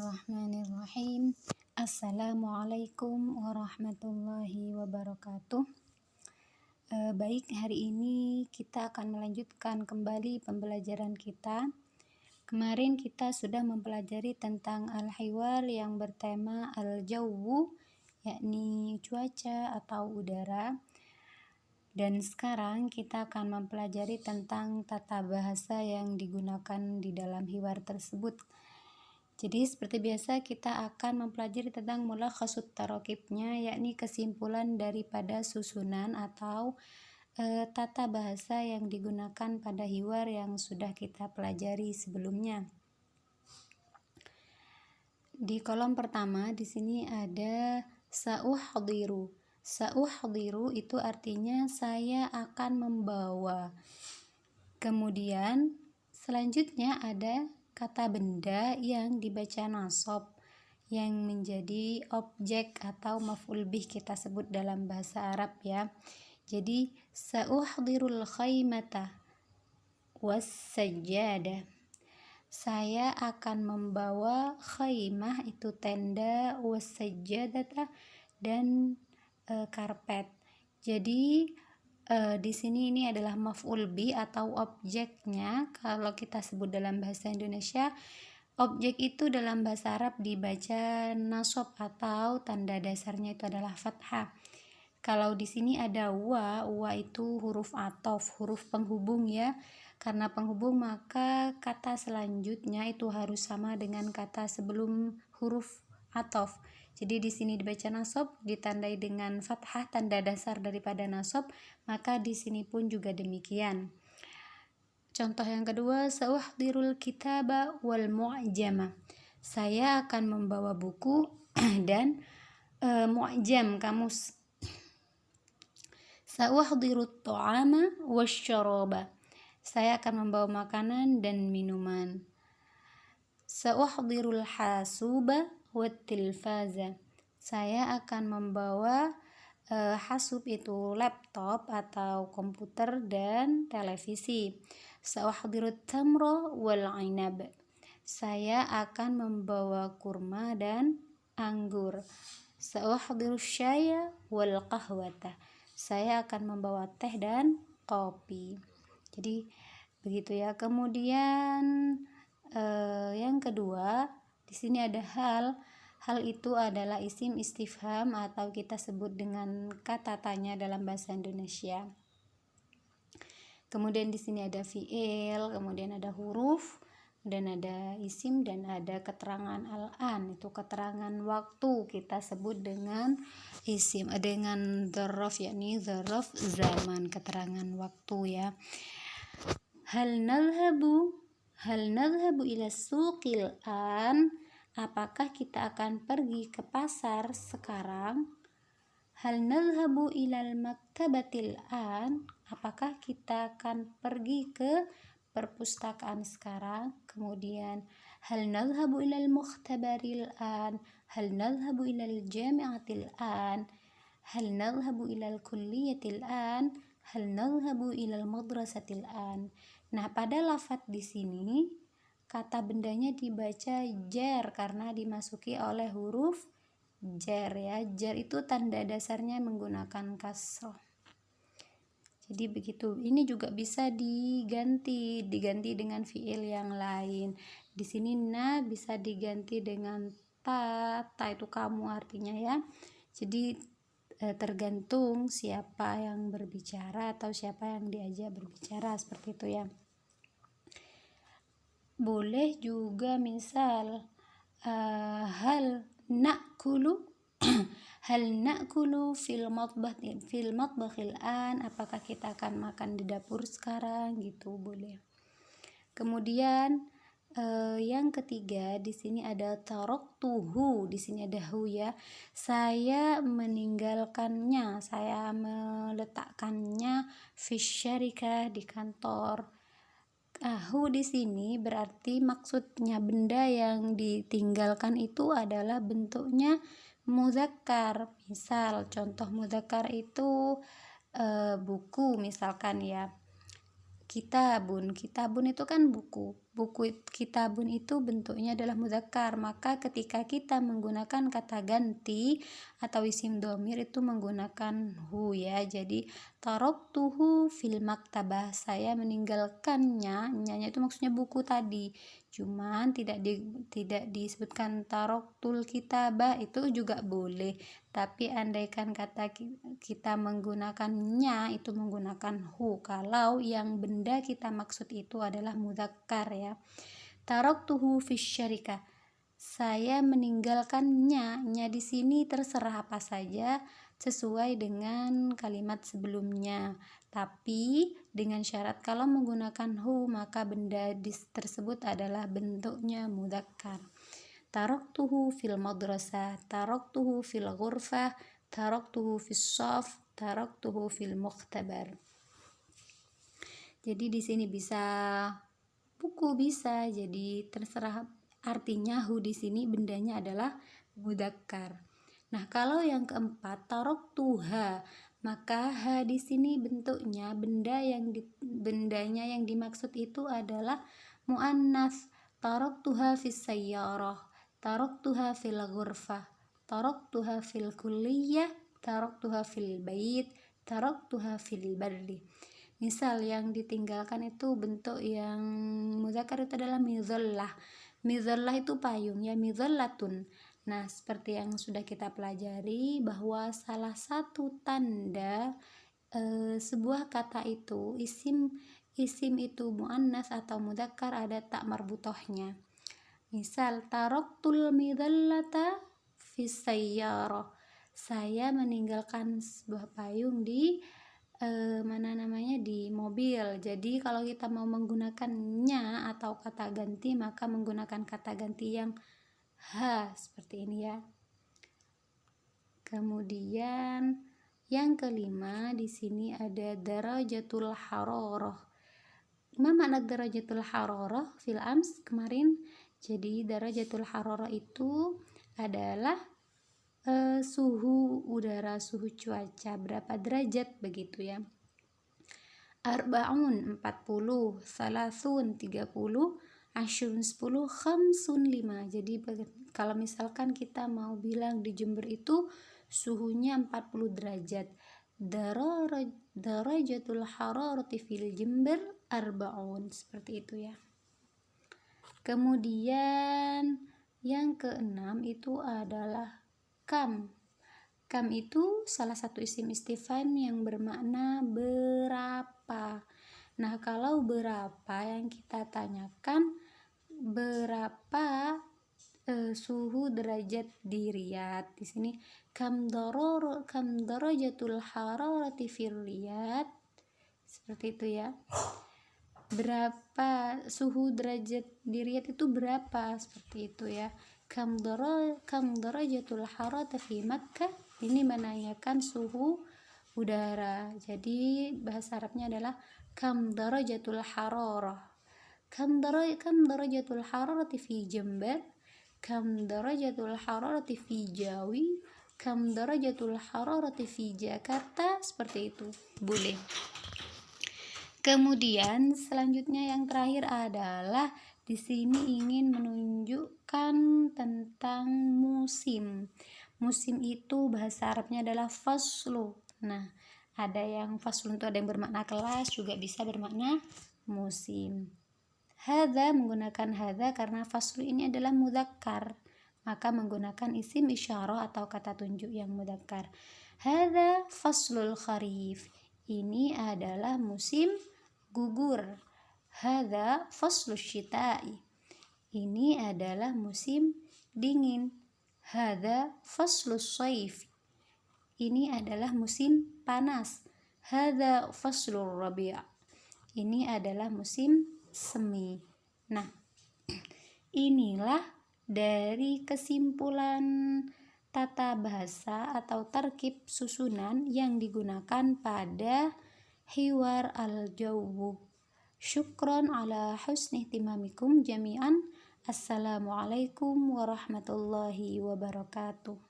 Bismillahirrahmanirrahim. Assalamualaikum warahmatullahi wabarakatuh. Baik, hari ini kita akan melanjutkan kembali pembelajaran kita. Kemarin kita sudah mempelajari tentang al-hiwar yang bertema al-jawwu, yakni cuaca atau udara. Dan sekarang kita akan mempelajari tentang tata bahasa yang digunakan di dalam hiwar tersebut. Jadi seperti biasa kita akan mempelajari tentang mulakhasut tarokibnya, yakni kesimpulan daripada susunan atau tata bahasa yang digunakan pada hiwar yang sudah kita pelajari sebelumnya. Di kolom pertama di sini ada sa'uhdiru. Sa'uhdiru itu artinya saya akan membawa. Kemudian selanjutnya ada kata benda yang dibaca nasab yang menjadi objek atau maf'ul bih kita sebut dalam bahasa Arab ya. Jadi sa'uhdirul khaymata was-sajjadah. Saya akan membawa khaymah itu tenda, was-sajjadah dan karpet. Jadi di sini ini adalah maf'ul bi atau objeknya. Kalau kita sebut dalam bahasa Indonesia, objek itu dalam bahasa Arab dibaca nasab atau tanda dasarnya itu adalah fathah. Kalau di sini ada wa itu huruf athof, huruf penghubung ya. Karena penghubung maka kata selanjutnya itu harus sama dengan kata sebelum huruf athof. Jadi di sini dibaca nasab ditandai dengan fathah, tanda dasar daripada nasab, maka di sini pun juga demikian. Contoh yang kedua, sa'uhdirul kitaba wal mu'jama. Saya akan membawa buku dan mu'jam kamus. Sa'uhdirut ta'ama wasyaraba. Saya akan membawa makanan dan minuman. Sa'uhdirul hasuba wat tilfaza. Saya akan membawa hasub itu laptop atau komputer dan televisi. Sa'uhdirut tamra wal inab. Saya akan membawa kurma dan anggur. Sa'uhdirus syaya wal qahwata. Saya akan membawa teh dan kopi. Jadi begitu ya. Kemudian yang kedua, di sini ada hal. Hal itu adalah isim istifham atau kita sebut dengan kata tanya dalam bahasa Indonesia. Kemudian di sini ada fi'il, kemudian ada huruf, dan ada isim dan ada keterangan al-an, itu keterangan waktu kita sebut dengan isim, dengan dzaraf yakni dzaraf zaman, keterangan waktu ya. Hal nadhhabu ila suqil an. Apakah kita akan pergi ke pasar sekarang? Hal nadhhabu ilal maktabatil an. Apakah kita akan pergi ke perpustakaan sekarang? Kemudian hal nadhhabu ilal mukhtabaril an. Hal nadhhabu ilal jami'atil an. Hal nadhhabu ilal kulliyatil an. Hal nadhhabu ilal madrasatil an. Nah, pada lafadz di sini kata bendanya dibaca jar karena dimasuki oleh huruf jar ya. Jar itu tanda dasarnya menggunakan kasroh. Jadi begitu. Ini juga bisa diganti dengan fiil yang lain. Di sini na bisa diganti dengan ta itu kamu artinya ya. Jadi tergantung siapa yang berbicara atau siapa yang diajak berbicara, seperti itu ya. Boleh juga misal hal na'kulu fil matbakhil an. Apakah kita akan makan di dapur sekarang gitu, boleh. Kemudian yang ketiga di sini ada taraktuhu, di sini ada hu ya. Saya meninggalkannya, saya meletakkannya fisyarikah, di kantor. Hu di sini berarti maksudnya benda yang ditinggalkan itu adalah bentuknya muzakkar. Misal contoh muzakkar itu buku misalkan ya. Kitabun itu kan buku buku kitabun itu bentuknya adalah mudzakkar, maka ketika kita menggunakan kata ganti atau isim dhamir itu menggunakan hu ya. Jadi taraktuhu fil maktabah, saya meninggalkannya, nya itu maksudnya buku tadi. Cuman tidak disebutkan taraktul kitabah, itu juga boleh. Tapi andaikan kata kita menggunakannya itu menggunakan hu kalau yang benda kita maksud itu adalah mudzakkar ya. Taraktuhu fisyarikah, saya meninggalkannya. Nya di sini terserah apa saja sesuai dengan kalimat sebelumnya. Tapi dengan syarat kalau menggunakan hu maka benda tersebut adalah bentuknya mudzakkar. Taraktuhu fil madrasah, taraktuhu fil ghurfah, taraktuhu fis shaf, taraktuhu fil mukhtabar. Jadi di sini bisa buku, bisa. Jadi terserah, artinya hu di sini bendanya adalah mudzakkar. Nah, kalau yang keempat taraktuha, maka ha di sini bentuknya bendanya yang dimaksud itu adalah muannats. Taraktuha fis sayyarah, taraktuha fil ghurfah, taraktuha fil kulliyah, taraktuha fil bait, taraktuha fil bardi. Misal yang ditinggalkan itu bentuk yang mudzakkar itu adalah mizallah. Mizallah itu payung ya, mizallatun. Nah, seperti yang sudah kita pelajari bahwa salah satu tanda sebuah kata itu isim itu muannas atau mudzakkar ada tak marbutohnya. Misal taraktul midallata fis sayyarah, saya meninggalkan sebuah payung di di mobil. Jadi kalau kita mau menggunakannya atau kata ganti maka menggunakan kata ganti yang ha seperti ini ya. Kemudian yang kelima di sini ada darajatul hararah. Ma makna darajatul hararah fil ams kemarin? Jadi darajatul hararah itu adalah suhu udara, suhu cuaca berapa derajat begitu ya. Arba'un 40, salasun 30, asyurun 10, khamsun 5. Jadi kalau misalkan kita mau bilang di Jember itu suhunya 40 derajat. Darajatul hararati fil Jember arba'un, seperti itu ya. Kemudian yang keenam itu adalah kam. Kam itu salah satu isim istifham yang bermakna berapa. Nah, kalau berapa yang kita tanyakan berapa suhu derajat di Riyadh. Di sini kam darajatul hararati fir Riyadh. Seperti itu ya. Berapa suhu derajat di Riyadh itu berapa, seperti itu ya. Kam darajatul hararati fi Makkah, ini menanyakan suhu udara. Jadi bahasa Arabnya adalah kam darajatul hararah. Kam darajatul hararati fi Jember, kam darajatul hararati fi Jawi, kam darajatul hararati fi Jakarta, seperti itu. Boleh. Kemudian selanjutnya yang terakhir adalah di sini ingin menunjukkan tentang musim. Musim itu bahasa Arabnya adalah faslu. Nah, ada yang faslu itu ada yang bermakna kelas, juga bisa bermakna musim. Hadza menggunakan hadza karena faslu ini adalah mudzakkar, maka menggunakan isim isyarah atau kata tunjuk yang mudzakkar. Hadza faslul kharif, ini adalah musim gugur. Hadza faslus syita'i, ini adalah musim dingin. Hadza faslus shaif, ini adalah musim panas. Hadza faslur rabi', ini adalah musim semi. Nah, inilah dari kesimpulan tata bahasa atau tarkib susunan yang digunakan pada hiwar al-jawub. Syukron ala husni ihtimamikum jami'an. Assalamualaikum warahmatullahi wabarakatuh.